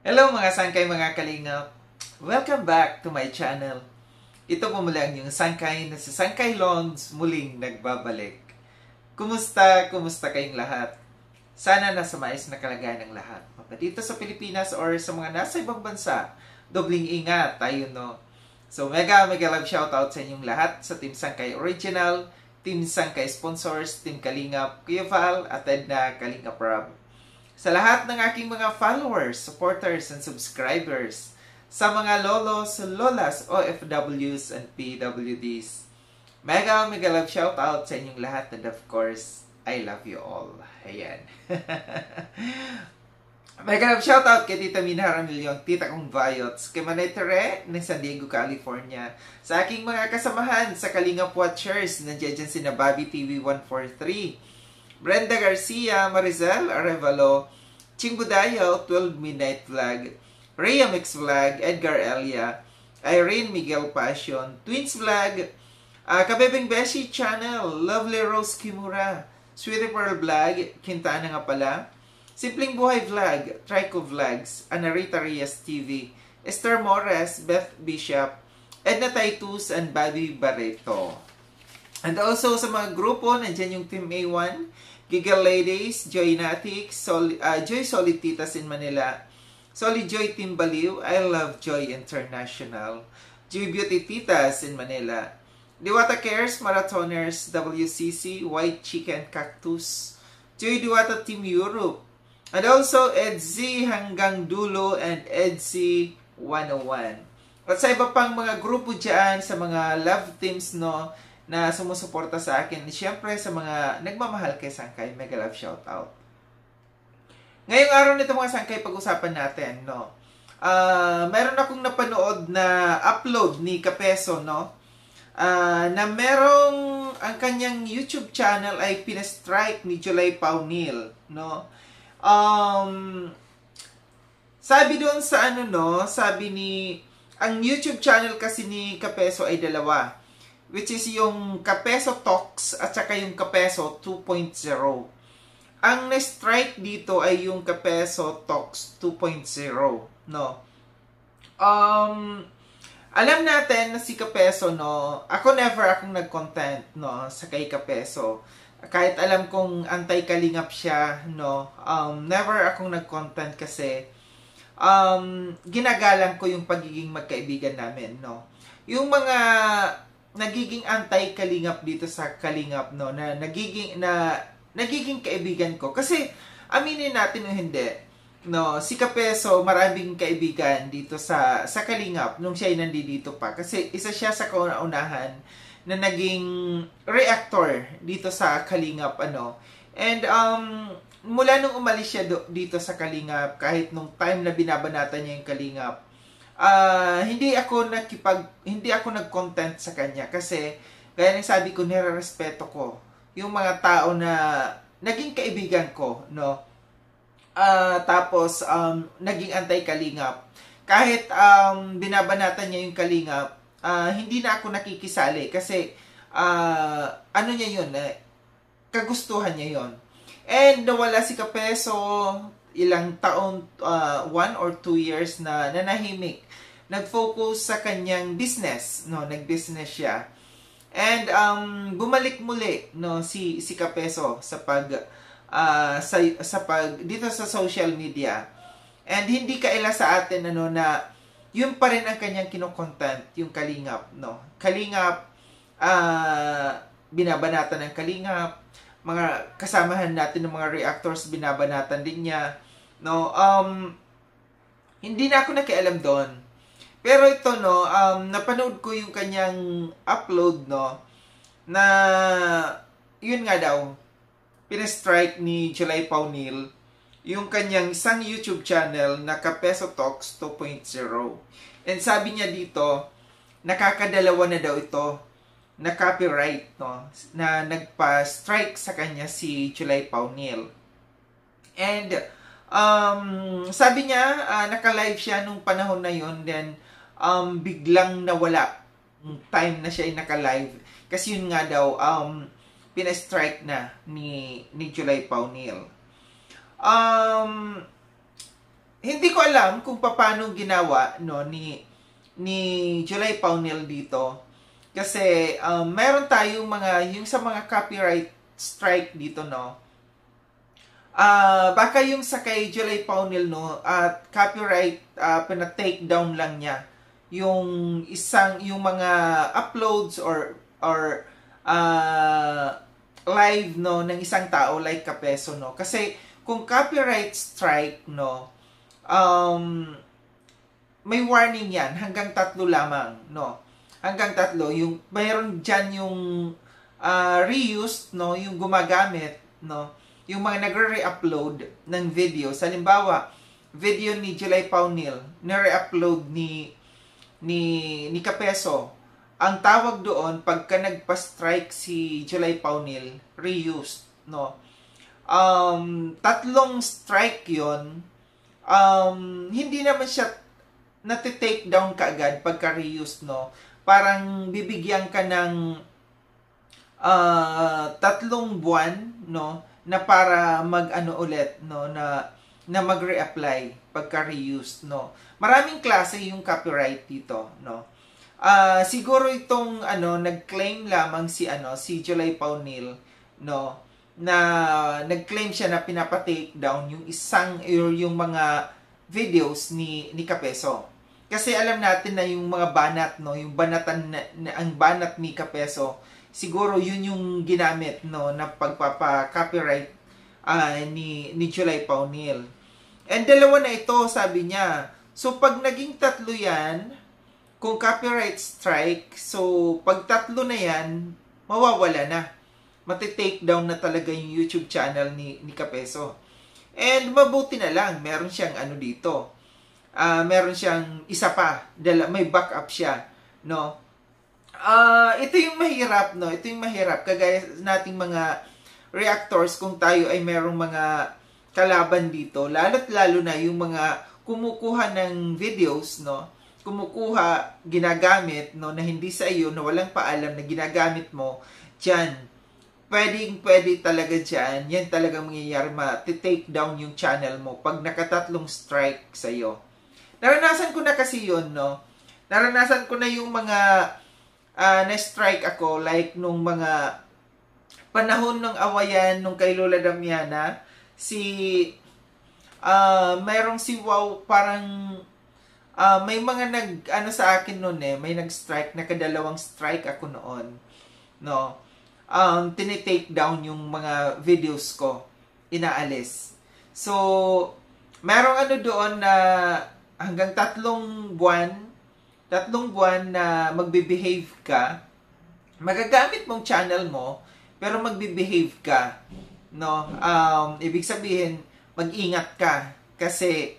Hello mga sangkay, mga kalingap. Welcome back to my channel. Ito po muli ang yung sangkay na si Sangkay Lons muling nagbabalik. Kumusta? Kumusta kayong lahat? Sana nasa maayos na kalagayan ng lahat. Dito sa Pilipinas or sa mga nasa ibang bansa, dobling ingat tayo, no? So mega love shoutout sa inyong lahat sa Team Sangkay Original, Team Sangkay Sponsors, Team Kalingap, Kuya Val, at Edna Kalingap Rob. Sa lahat ng aking mga followers, supporters, and subscribers, sa mga lolos, lolas, OFWs, and PWDs, mega love shoutout sa inyong lahat, and of course, I love you all. Ayan. Mega love shoutout kay Tita Mina Ramilyon, Tita Kong Vayots, kay Manay Tere ng San Diego, California, sa aking mga kasamahan sa Kalingap Watchers, nandiyan dyan sina Bobby TV 143, Brenda Garcia, Marizel Arevalo, Chingbudayo, 12 Midnight Vlog, Rhea Mix Vlog, Edgar Elia, Irene Miguel Passion, Twins Vlog, Kabebeng Beshi Channel, Lovely Rose Kimura, Sweetie Pearl Vlog, Quintana nga pala, Simpleng Buhay Vlog, Trico Vlogs, Anarita Reyes TV, Esther Mores, Beth Bishop, Edna Taitus, and Bobby Barreto. And also sa mga grupo, nandiyan yung Team A1, Giggle Ladies, Joy Natix, Joy Solid Titas in Manila, Solid Joy Team Baliw, I Love Joy International, Joy Beauty Titas in Manila, Diwata Cares, Marathoners, WCC, White Chicken Cactus, Joy Diwata Team Europe, and also EDZ Hanggang Dulo and EDZ 101. At sa iba pang mga grupo dyan, sa mga love teams, no, na sumusuporta sa akin. Siyempre, sa mga nagmamahal kay Sangkay, mega love shoutout. Ngayong araw nito mga Sangkay, pag-usapan natin, no? Meron akong napanood na upload ni Kapeso, no? Na merong ang kanyang YouTube channel ay pinastrike ni July Paunil, no? Sabi doon sa ano, no? Sabi ni, ang YouTube channel kasi ni Kapeso ay dalawa, which is yung Kapeso Talks at saka yung Kapeso 2.0. Ang na-strike dito ay yung Kapeso Talks 2.0, no? Alam natin na si Kapeso, no? Ako never akong nag-content, no, sa kay Kapeso. Kahit alam kong anti-kalingap siya, no? Never akong nag-content kasi ginagalang ko yung pagiging magkaibigan namin, no? Yung mga nagiging anti-kalingap dito sa kalingap, no, na nagiging kaibigan ko kasi aminin natin o hindi, no, si Kapeso maraming kaibigan dito sa kalingap nung siya ay nandito pa kasi isa siya sa kauna-unahan na naging reactor dito sa kalingap, ano, and mula nung umalis siya dito sa kalingap, kahit nung time na binabanatan niya yung kalingap, hindi ako nag-content sa kanya kasi gaya ng sabi ko, nire-respeto ko yung mga tao na naging kaibigan ko, no? Tapos naging anti-kalingap. Kahit binabanatan niya yung kalingap, hindi na ako nakikisali kasi ano niya yun, kagustuhan niya yun. And nawala si Kapeso ilang taon, 1 or 2 years na nanahimik. Nag-focus sa kanyang business, no, nag-business siya. And bumalik muli, no, si Kapeso sa pag dito sa social media. And hindi kaila sa atin, ano, na yun pa rin ang kanyang kino-content, yung kalingap, no. Kalingap, binabanatan ng kalingap, mga kasamahan natin ng mga reactors, binabanatan din niya, no. Hindi na ako nakialam doon. Pero ito, no, napanood ko yung kanyang upload, no, na yun nga daw, pinastrike ni July Paunil yung kanyang isang YouTube channel na Kapeso Talks 2.0. And sabi niya dito, nakakadalawa na daw ito na copyright, no, na nagpa-strike sa kanya si July Paunil. And sabi niya, naka-live siya nung panahon na yun, then biglang nawala time na siya ay naka-live kasi yun nga daw pina-strike na ni July Paunil. hindi ko alam kung paano ginawa no ni July Paunil dito. Kasi meron tayong yung sa mga copyright strike dito, no. Baka yung sa kay July Paunil, no, at copyright pina-take down lang niya yung mga uploads or live, no, ng isang tao like Kapeso, no. Kasi kung copyright strike, no, may warning yan hanggang 3 lamang, no. Hanggang 3 yung mayroon diyan yung reused, no, yung gumagamit, no, yung mga nagre-re-upload ng video. Halimbawa, video ni July Paunil, na-re-upload ni Kapeso. Ang tawag doon, pagka nagpa-strike si July Paunil, reused, no. 3 strike yon, hindi naman siya nati-take down kaagad pagka reused, no. Parang bibigyan ka ng 3 buwan, no, na para mag-ano ulit, no, na mag-reapply pagka reused, no. Maraming klase yung copyright dito, no. Siguro itong nag-claim lamang si July Paunil, no, na nag-claim siya na pinapa-take down yung mga videos ni Kapeso. Kasi alam natin na yung mga banat, no, yung banatan ang banat ni Kapeso, siguro yun yung ginamit, no, na pagpapa-copyright ni July Paunil. And dalawa na ito, sabi niya. So pag naging 3 yan, kung copyright strike, so pag 3 na yan, mawawala na. Mati-take down na talaga yung YouTube channel ni Kapeso. And mabuti na lang, meron siyang dito. Meron siyang isa pa, may backup siya, no. Ito yung mahirap, no. Ito yung mahirap kagaya nating mga reactors, kung tayo ay merong mga kalaban dito, lalo't lalo na yung mga kumukuha ng videos, no. Kumukuha, ginagamit, no, na hindi sa iyo, na walang paalam na ginagamit mo, dyan, pwede talaga dyan, yan talaga mangyayari, ma-take down yung channel mo pag naka-3 strike sa iyo. Naranasan ko na kasi yun, no. Naranasan ko na yung mga na-strike ako, like nung mga panahon ng awayan nung kay Lola Damiana, merong si Wow, parang may mga sa akin noon, may nag-strike, nakadalawang strike ako noon, no. Tinitake down yung mga videos ko, inaalis. So merong doon na hanggang 3 buwan na magbe-behave ka, magagamit mong channel mo, pero magbe-behave ka, no. Ibig sabihin, mag-ingat ka, kasi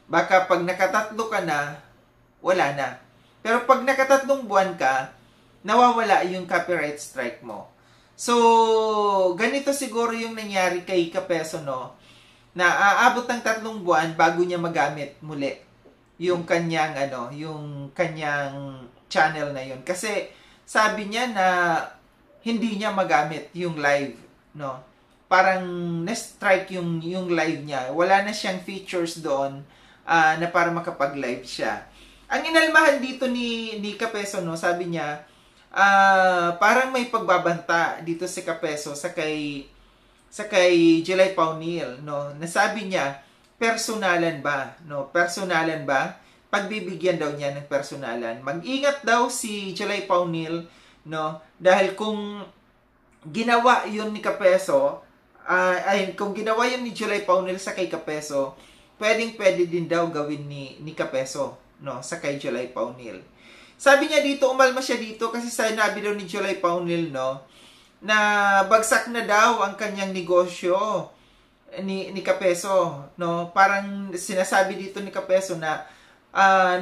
baka pag naka-3 ka na, wala na. Pero pag naka-3 buwan ka, nawawala yung copyright strike mo. So ganito siguro yung nangyari kay Kapeso, no, na aabot ng 3 buwan bago niya magamit muli yung kanyang channel na yun. Kasi sabi niya na hindi niya magamit yung live, no. Parang na-strike yung live niya. Wala na siyang features doon na para makapag-live siya. Ang inalmahan dito ni Kapeso, no, sabi niya, parang may pagbabanta dito si Kapeso sa kay July Paunil, no. Nasabi niya, personalan ba, no? Personalan ba? Pagbibigyan daw niya ng personalan. Mag-ingat daw si July Paunil, no? Dahil kung ginawa yun ni Kapeso, kung ginawa yun ni July Paunil sa kay Kapeso, pwede din daw gawin ni Kapeso, no, sa kay July Paunil. Sabi niya dito, umalma siya dito kasi sinabi daw ni July Paunil, no, na bagsak na daw ang kanyang negosyo ni Kapeso, no. Parang sinasabi dito ni Kapeso na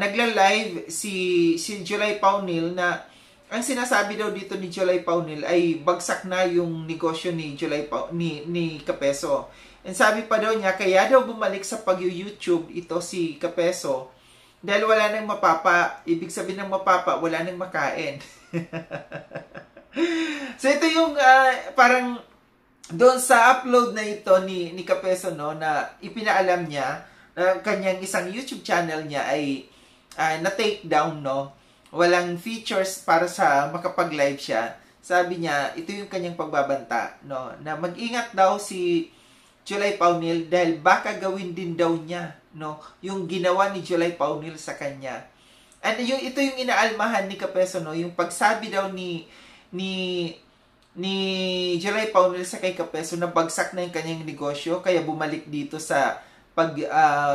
nagla-live si July Paunil, na ang sinasabi daw dito ni July Paunil ay bagsak na yung negosyo ni Kapeso. And sabi pa daw niya, kaya daw bumalik sa pag-YouTube ito si Kapeso dahil wala nang mapapa. Ibig sabihin ng mapapa, wala nang makain. So ito yung parang doon sa upload na ito ni Kapeso, no, na ipinaalam niya kanyang isang YouTube channel niya ay na-take down, no? Walang features para sa makapag-live siya. Sabi niya, ito yung kanyang pagbabanta, no? Na mag-ingat daw si July Paunil dahil baka gawin din daw niya, no? Yung ginawa ni July Paunil sa kanya. And ito yung inaalmahan ni Kapeso, no? Yung pagsabi daw ni July Paunil sa kay Kapeso na bagsak na yung kanyang negosyo kaya bumalik dito sa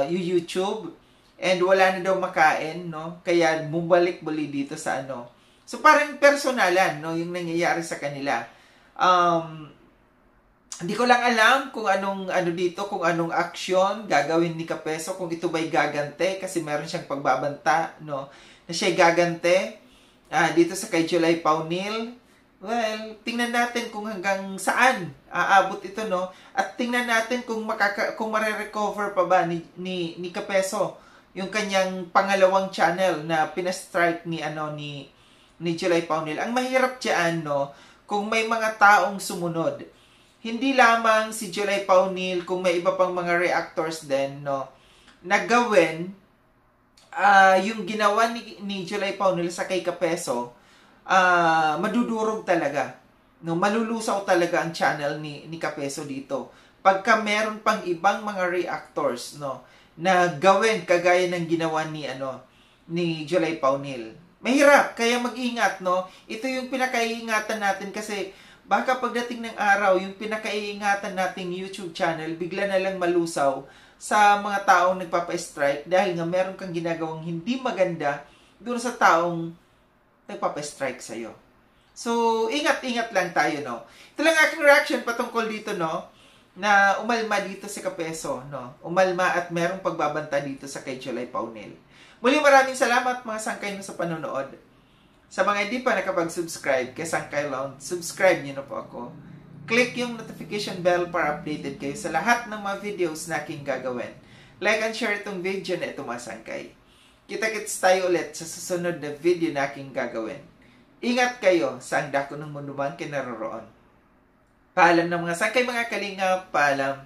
YouTube and wala na daw makain, no? Kaya bumalik muli dito sa ano. So parang personalan, no, yung nangyayari sa kanila. Hindi ko lang alam kung anong kung anong aksyon gagawin ni Kapeso, kung ito ba'y gagante kasi meron siyang pagbabanta, no? Na siya'y gagante dito sa kay July Paunil. Well, tingnan natin kung hanggang saan aabot ito, no? At tingnan natin kung mare-recover pa ba ni Kapeso yung kanyang pangalawang channel na pina-strike ni July Paunil. Ang mahirap diyan, no, kung may mga taong sumunod. Hindi lamang si July Paunil, kung may iba pang mga reactors din, no, na gawin yung ginawa ni July Paunil sa kay Kapeso. Madudurog talaga, no, malulusaw talaga ang channel ni Kapeso dito pagka meron pang ibang mga reactors, no, na gawin kagaya ng ginawa ni July Paunil. Mahirap, kaya mag-ingat, no. Ito yung pinakaiingatan natin kasi baka pagdating ng araw yung pinakaiingatan nating YouTube channel bigla na lang malusaw sa mga taong nagpapa-strike dahil nga meron kang ginagawang hindi maganda doon sa taong nagpapa-strike sa'yo. So, ingat-ingat lang tayo, no? Ito lang aking reaction patungkol dito, no? Na umalma dito si Kapeso, no? Umalma at merong pagbabanta dito sa kay July Paunil. Muli maraming salamat mga sangkay mo sa panonood. Sa mga hindi pa nakapag-subscribe kay Sangkay Lounge, subscribe niyo na po ako. Click yung notification bell para updated kayo sa lahat ng mga videos na aking gagawin. Like and share itong video na ito mga sangkay. Kita-kits tayo ulit sa susunod na video na aking gagawin. Ingat kayo sa ang dako ng mundo man kinaroroon. Paalam ng mga sangkay mga kalinga, paalam.